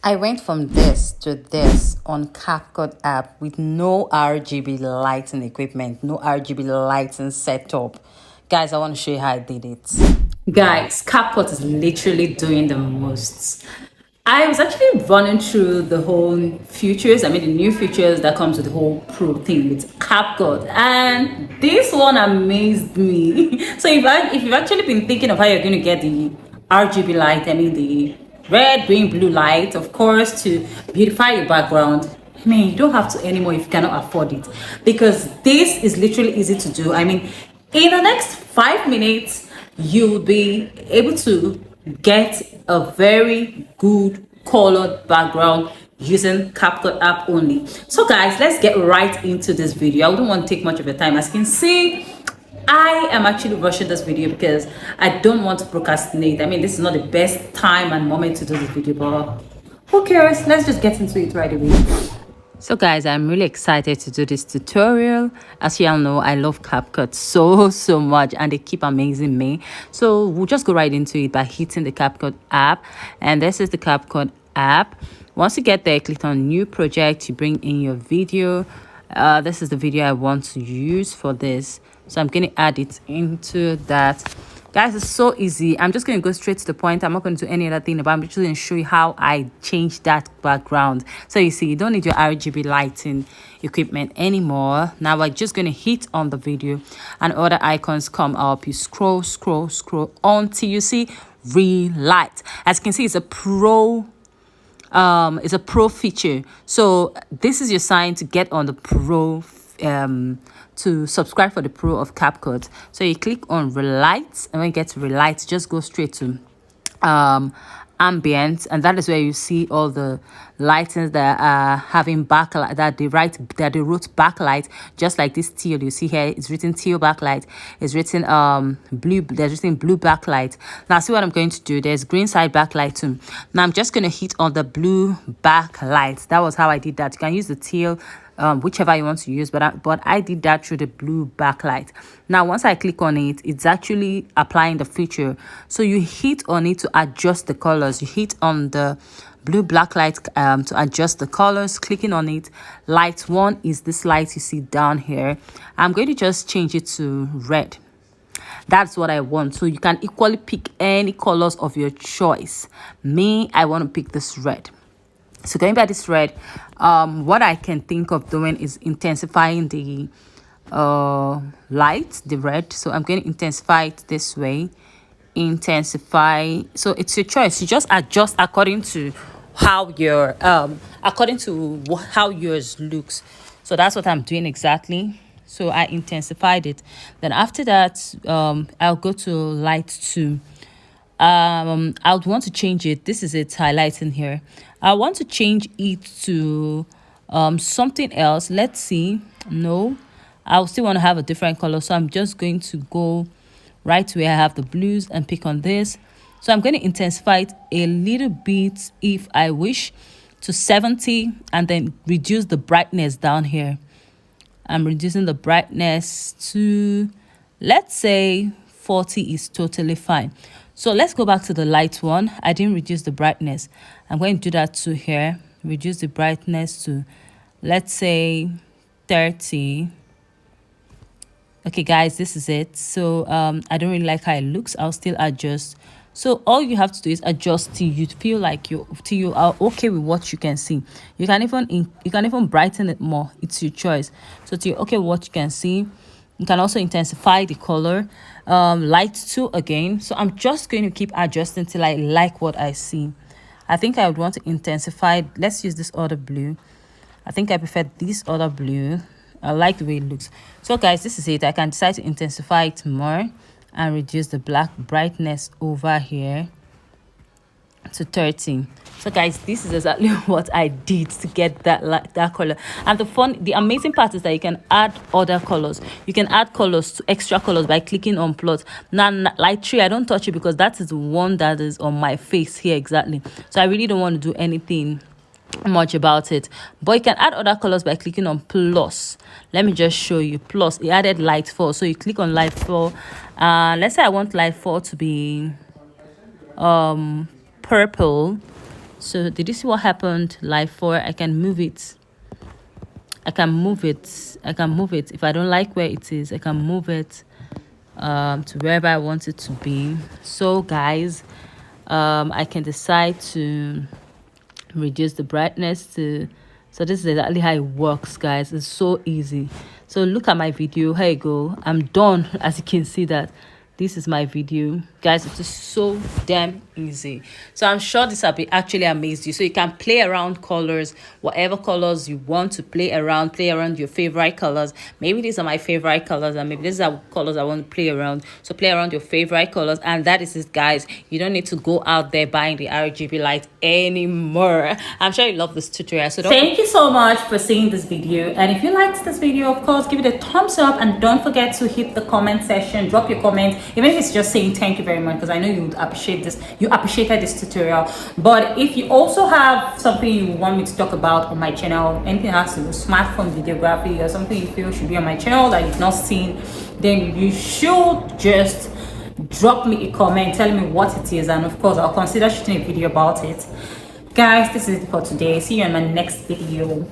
I went from this to this on CapCut app with no RGB lighting equipment, no RGB lighting setup. Guys, I want to show you how I did it. Guys, CapCut is literally doing the most. I was actually running through the whole features, the new features that comes with the whole pro thing with CapCut, and this one amazed me. So if you've actually been thinking of how you're going to get the RGB light, the red, green, blue light, of course, to beautify your background, you don't have to anymore if you cannot afford it, because this is literally easy to do. In the next 5 minutes, you'll be able to get a very good colored background using CapCut app only. So guys, let's get right into this video. I wouldn't want to take much of your time. As you can see, I am actually rushing this video because I don't want to procrastinate. This is not the best time and moment to do this video, but who cares? Let's just get into it right away. So guys, I'm really excited to do this tutorial. As you all know, I love CapCut so much, and they keep amazing me. So we'll just go right into it by hitting the CapCut app, and this is the CapCut app. Once you get there, click on new project, you bring in your video. This is the video I want to use for this, so I'm going to add it into that. Guys, it's so easy. I'm just going to go straight to the point. I'm not going to do any other thing, but I'm just going to show you how I changed that background. So you see, you don't need your RGB lighting equipment anymore. Now we're just going to hit on the video and other icons come up. You scroll until you see relight. As you can see, it's a pro feature. So this is your sign to get on the pro, to subscribe for the pro of CapCut. So you click on relight, and when you get to relight, just go straight to ambient, and that is where you see all the lightings that are having backlight, that they wrote backlight, just like this teal you see here. It's written teal backlight, it's written blue, there's written blue backlight. Now see what I'm going to do. There's green side backlight too. Now I'm just going to hit on the blue backlight. That was how I did that. You can use the teal, whichever you want to use, but I did that through the blue backlight. Now once I click on it, it's actually applying the feature. So you hit on it to adjust the colors. You hit on the blue backlight to adjust the colors. Clicking on it, light 1 is this light you see down here. I'm going to just change it to red. That's what I want. So you can equally pick any colors of your choice. I want to pick this red. So going by this red, what I can think of doing is intensifying the light, the red. So I'm going to intensify it this way. Intensify. So it's your choice. You just adjust according to how your how yours looks. So that's what I'm doing exactly. So I intensified it. Then after that, I'll go to light 2. I would want to change it. This is it highlighting here. I want to change it to something else. Let's see. No, I still want to have a different color, so I'm just going to go right where I have the blues and pick on this. So I'm going to intensify it a little bit if I wish, to 70, and then reduce the brightness down here. I'm reducing the brightness to, let's say, 40 is totally fine. So let's go back to the light one. I didn't reduce the brightness. I'm going to do that to here. Reduce the brightness to, let's say, 30. Okay, guys, this is it. So I don't really like how it looks. I'll still adjust. So all you have to do is adjust till you feel like you are okay with what you can see. You can even brighten it more. It's your choice. So till you're okay with what you can see. You can also intensify the color. Light 2 again. So I'm just going to keep adjusting till I like what I see. I think I would want to intensify. Let's use this other blue. I think I prefer this other blue. I like the way it looks. So guys, this is it. I can decide to intensify it more and reduce the black brightness over here to 30. So guys, this is exactly what I did to get that color. And the amazing part is that you can add other colors. You can add colors to extra colors by clicking on plot. Now light 3, I don't touch it because that is the one that is on my face here exactly. So I really don't want to do anything much about it, but you can add other colors by clicking on plus. Let me just show you. Plus, it added light 4. So you click on light 4. Let's say I want light 4 to be purple. So did you see what happened? Live 4, I can move it. I can move it. If I don't like where it is, I can move it to wherever I want it to be. So guys, I can decide to reduce the brightness to, so this is exactly how it works, guys. It's so easy. So look at my video. Here you go. I'm done. As you can see, that this is my video, guys. It is so damn easy. So I'm sure this will be actually amazed you. So you can play around colors, whatever colors you want to play around your favorite colors. Maybe these are my favorite colors, and maybe these are colors I want to play around. So play around your favorite colors, and that is it, guys. You don't need to go out there buying the RGB light anymore. I'm sure you love this tutorial. So thank you so much for seeing this video, and if you liked this video, of course, give it a thumbs up, and don't forget to hit the comment section. Drop your comment, even if it's just saying thank you very much, because I know you would appreciate this. You appreciated this tutorial. But if you also have something you want me to talk about on my channel, anything that has to do with smartphone videography, or something you feel should be on my channel that you've not seen, then you should just drop me a comment telling me what it is, and of course I'll consider shooting a video about it. Guys, this is it for today. See you in my next video.